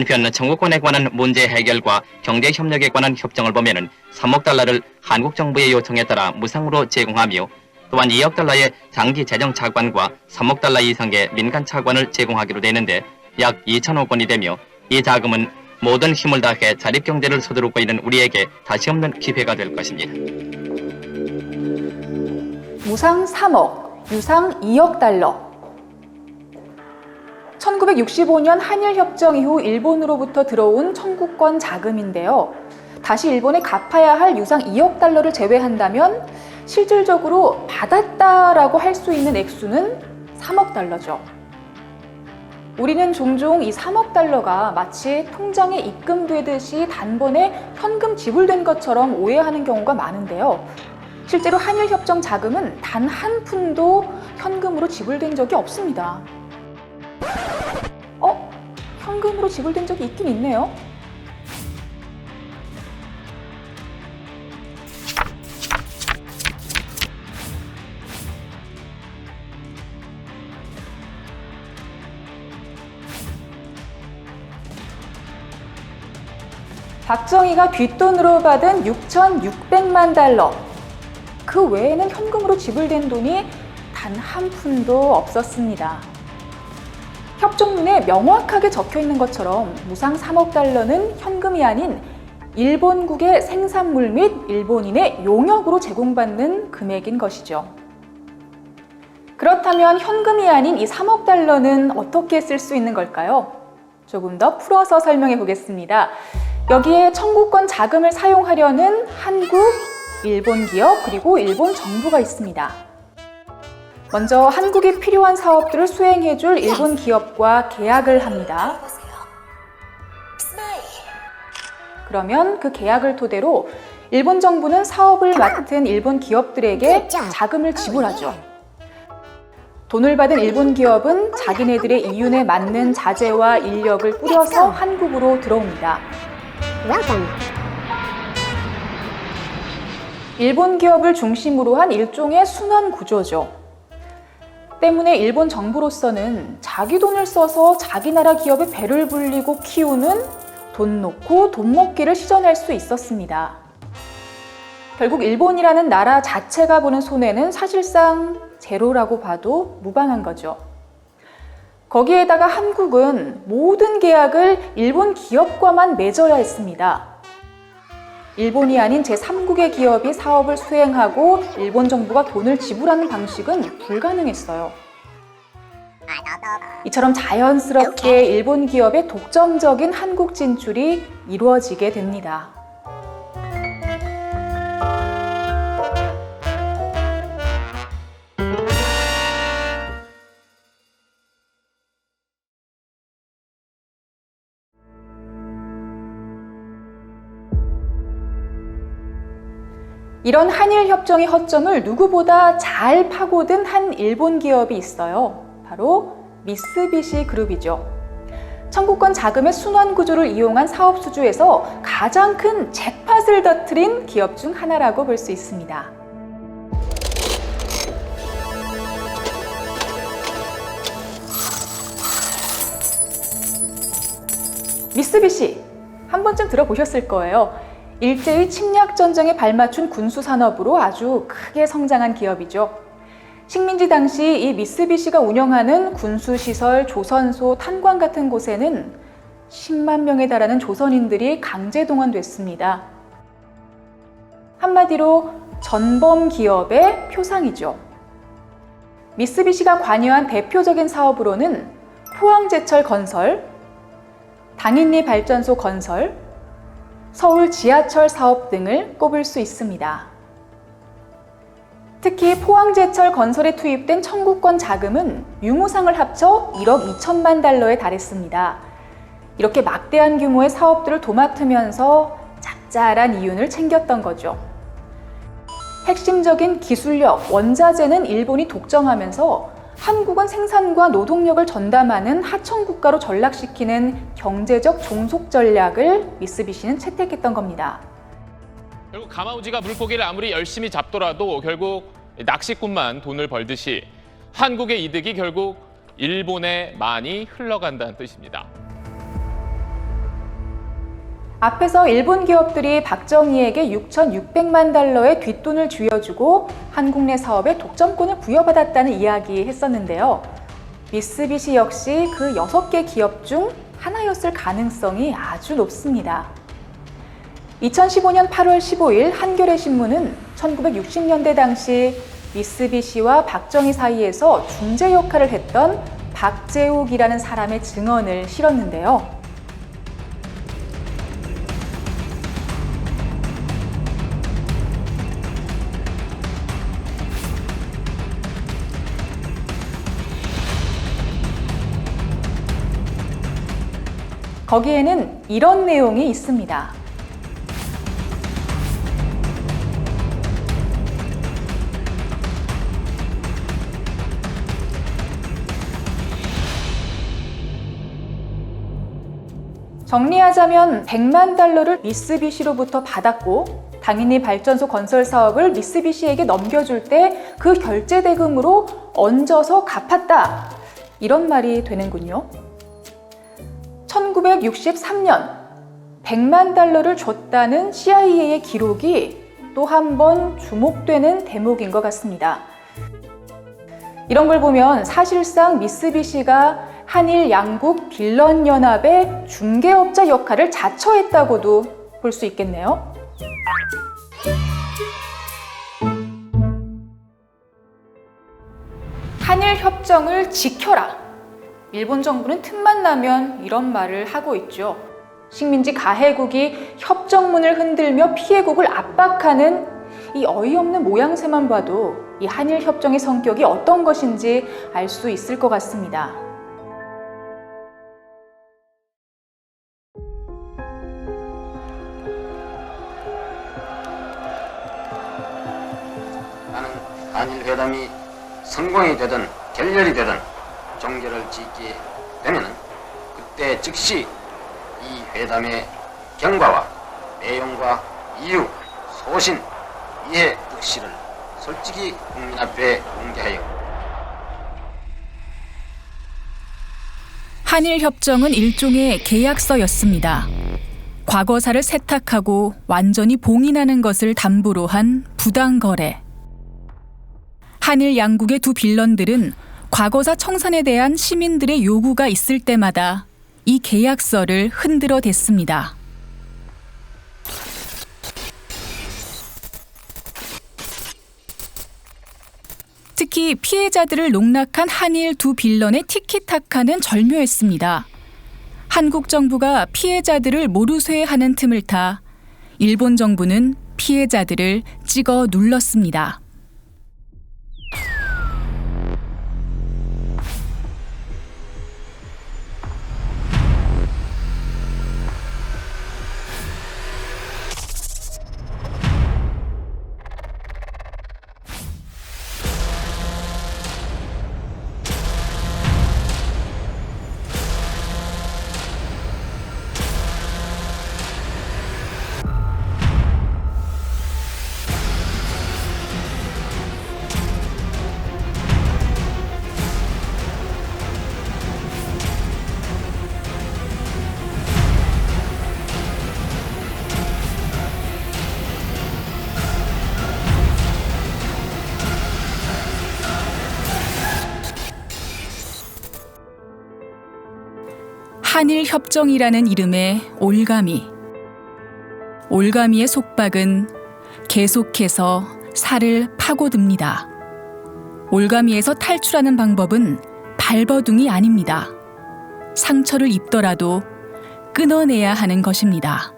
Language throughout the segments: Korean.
한편 청구권에 관한 문제 해결과 경제 협력에 관한 협정을 보면은 3억 달러를 한국 정부의 요청에 따라 무상으로 제공하며 또한 2억 달러의 장기 재정 차관과 3억 달러 이상의 민간 차관을 제공하기로 되는데 약 2천억 원이 되며 이 자금은 모든 힘을 다해 자립 경제를 서두르고 있는 우리에게 다시 없는 기회가 될 것입니다. 무상 3억, 유상 2억 달러. 1965년 한일협정 이후 일본으로부터 들어온 청구권 자금인데요. 다시 일본에 갚아야 할 유상 2억 달러를 제외한다면 실질적으로 받았다라고 할 수 있는 액수는 3억 달러죠. 우리는 종종 이 3억 달러가 마치 통장에 입금되듯이 단번에 현금 지불된 것처럼 오해하는 경우가 많은데요. 실제로 한일협정 자금은 단 한 푼도 현금으로 지불된 적이 없습니다. 현금으로 지불된 적이 있긴 있네요. 박정희가 뒷돈으로 받은 6,600만 달러. 그 외에는 현금으로 지불된 돈이 단 한 푼도 없었습니다. 협정문에 명확하게 적혀 있는 것처럼 무상 3억 달러는 현금이 아닌 일본국의 생산물 및 일본인의 용역으로 제공받는 금액인 것이죠. 그렇다면 현금이 아닌 이 3억 달러는 어떻게 쓸 수 있는 걸까요? 조금 더 풀어서 설명해 보겠습니다. 여기에 청구권 자금을 사용하려는 한국, 일본 기업, 그리고 일본 정부가 있습니다. 먼저 한국이 필요한 사업들을 수행해줄 일본 기업과 계약을 합니다. 그러면 그 계약을 토대로 일본 정부는 사업을 맡은 일본 기업들에게 자금을 지불하죠. 돈을 받은 일본 기업은 자기네들의 이윤에 맞는 자재와 인력을 꾸려서 한국으로 들어옵니다. 일본 기업을 중심으로 한 일종의 순환 구조죠. 때문에 일본 정부로서는 자기 돈을 써서 자기 나라 기업의 배를 불리고 키우는 돈 놓고 돈 먹기를 시전할 수 있었습니다. 결국 일본이라는 나라 자체가 보는 손해는 사실상 제로라고 봐도 무방한 거죠. 거기에다가 한국은 모든 계약을 일본 기업과만 맺어야 했습니다. 일본이 아닌 제3국의 기업이 사업을 수행하고 일본 정부가 돈을 지불하는 방식은 불가능했어요. 이처럼 자연스럽게 일본 기업의 독점적인 한국 진출이 이루어지게 됩니다. 이런 한일협정의 허점을 누구보다 잘 파고든 한 일본 기업이 있어요. 바로 미쓰비시 그룹이죠. 청구권 자금의 순환 구조를 이용한 사업 수주에서 가장 큰 잭팟을 터뜨린 기업 중 하나라고 볼 수 있습니다. 미쓰비시, 한 번쯤 들어보셨을 거예요. 일제의 침략 전쟁에 발맞춘 군수 산업으로 아주 크게 성장한 기업이죠. 식민지 당시 이 미쓰비시가 운영하는 군수시설, 조선소, 탄광 같은 곳에는 10만 명에 달하는 조선인들이 강제 동원됐습니다. 한마디로 전범 기업의 표상이죠. 미쓰비시가 관여한 대표적인 사업으로는 포항제철 건설, 당인리 발전소 건설, 서울 지하철 사업 등을 꼽을 수 있습니다. 특히 포항제철 건설에 투입된 청구권 자금은 유무상을 합쳐 1억 2천만 달러에 달했습니다. 이렇게 막대한 규모의 사업들을 도맡으면서 짭짤한 이윤을 챙겼던 거죠. 핵심적인 기술력, 원자재는 일본이 독점하면서 한국은 생산과 노동력을 전담하는 하청국가로 전락시키는 경제적 종속 전략을 미쓰비시는 채택했던 겁니다. 결국 가마우지가 물고기를 아무리 열심히 잡더라도 결국 낚시꾼만 돈을 벌듯이 한국의 이득이 결국 일본에 많이 흘러간다는 뜻입니다. 앞에서 일본 기업들이 박정희에게 6,600만 달러의 뒷돈을 쥐어주고 한국 내 사업에 독점권을 부여받았다는 이야기 했었는데요. 미쓰비시 역시 그 6개 기업 중 하나였을 가능성이 아주 높습니다. 2015년 8월 15일 한겨레 신문은 1960년대 당시 미쓰비시와 박정희 사이에서 중재 역할을 했던 박재욱이라는 사람의 증언을 실었는데요. 거기에는 이런 내용이 있습니다. 정리하자면 100만 달러를 미쓰비시로부터 받았고 당연히 발전소 건설 사업을 미쓰비시에게 넘겨줄 때 그 결제 대금으로 얹어서 갚았다. 이런 말이 되는군요. 1963년 100만 달러를 줬다는 CIA의 기록이 또 한 번 주목되는 대목인 것 같습니다. 이런 걸 보면 사실상 미쓰비시가 한일 양국 빌런 연합의 중개업자 역할을 자처했다고도 볼 수 있겠네요. 한일 협정을 지켜라. 일본 정부는 틈만 나면 이런 말을 하고 있죠. 식민지 가해국이 협정문을 흔들며 피해국을 압박하는 이 어이없는 모양새만 봐도 이 한일 협정의 성격이 어떤 것인지 알 수 있을 것 같습니다. 나는 한일 회담이 성공이 되든 결렬이 되든 종결을 짓게 되면 그때 즉시 이 회담의 경과와 내용과 이유, 소신, 이해, 득실을 솔직히 국민 앞에 공개하여 한일 협정은 일종의 계약서였습니다. 과거사를 세탁하고 완전히 봉인하는 것을 담보로 한 부당거래. 한일 양국의 두 빌런들은 과거사 청산에 대한 시민들의 요구가 있을 때마다 이 계약서를 흔들어 댔습니다. 특히 피해자들을 농락한 한일 두 빌런의 티키타카는 절묘했습니다. 한국 정부가 피해자들을 모르쇠하는 틈을 타 일본 정부는 피해자들을 찍어 눌렀습니다. 한일 협정이라는 이름의 올가미. 올가미의 속박은 계속해서 살을 파고듭니다. 올가미에서 탈출하는 방법은 발버둥이 아닙니다. 상처를 입더라도 끊어내야 하는 것입니다.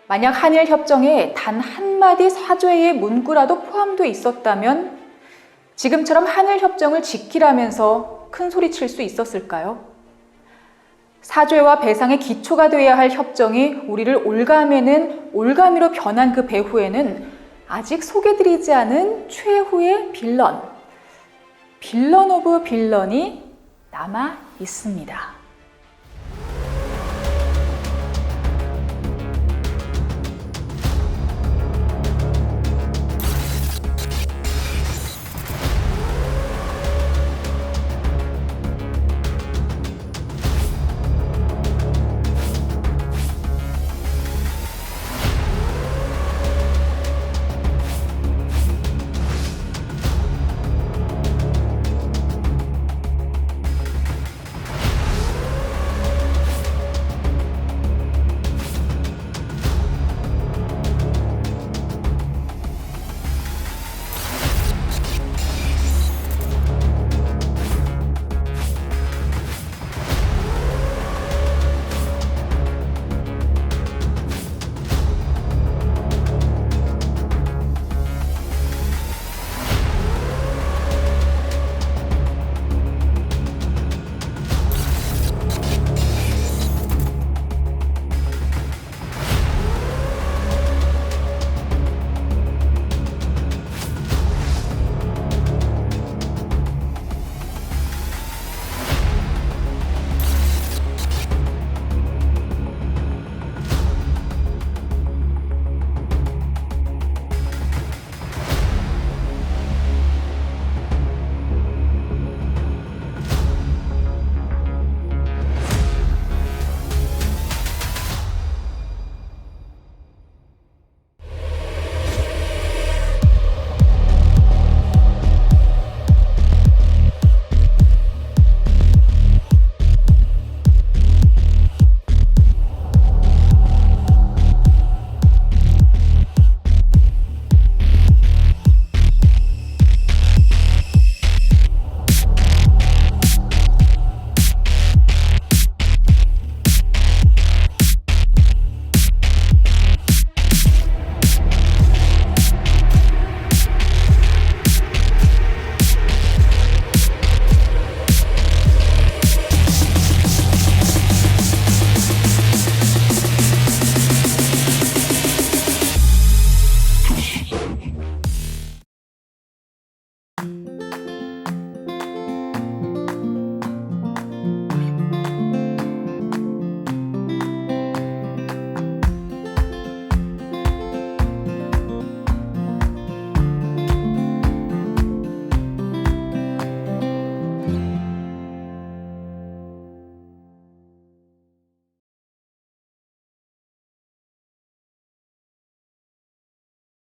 만약 한일 협정에 단 한마디 사죄의 문구라도 포함되어 있었다면 지금처럼 한일 협정을 지키라면서 큰 소리 칠 수 있었을까요? 사죄와 배상의 기초가 되어야 할 협정이 우리를 올가매는 올가미로 변한 그 배후에는 아직 소개드리지 않은 최후의 빌런 오브 빌런이 남아 있습니다. 니다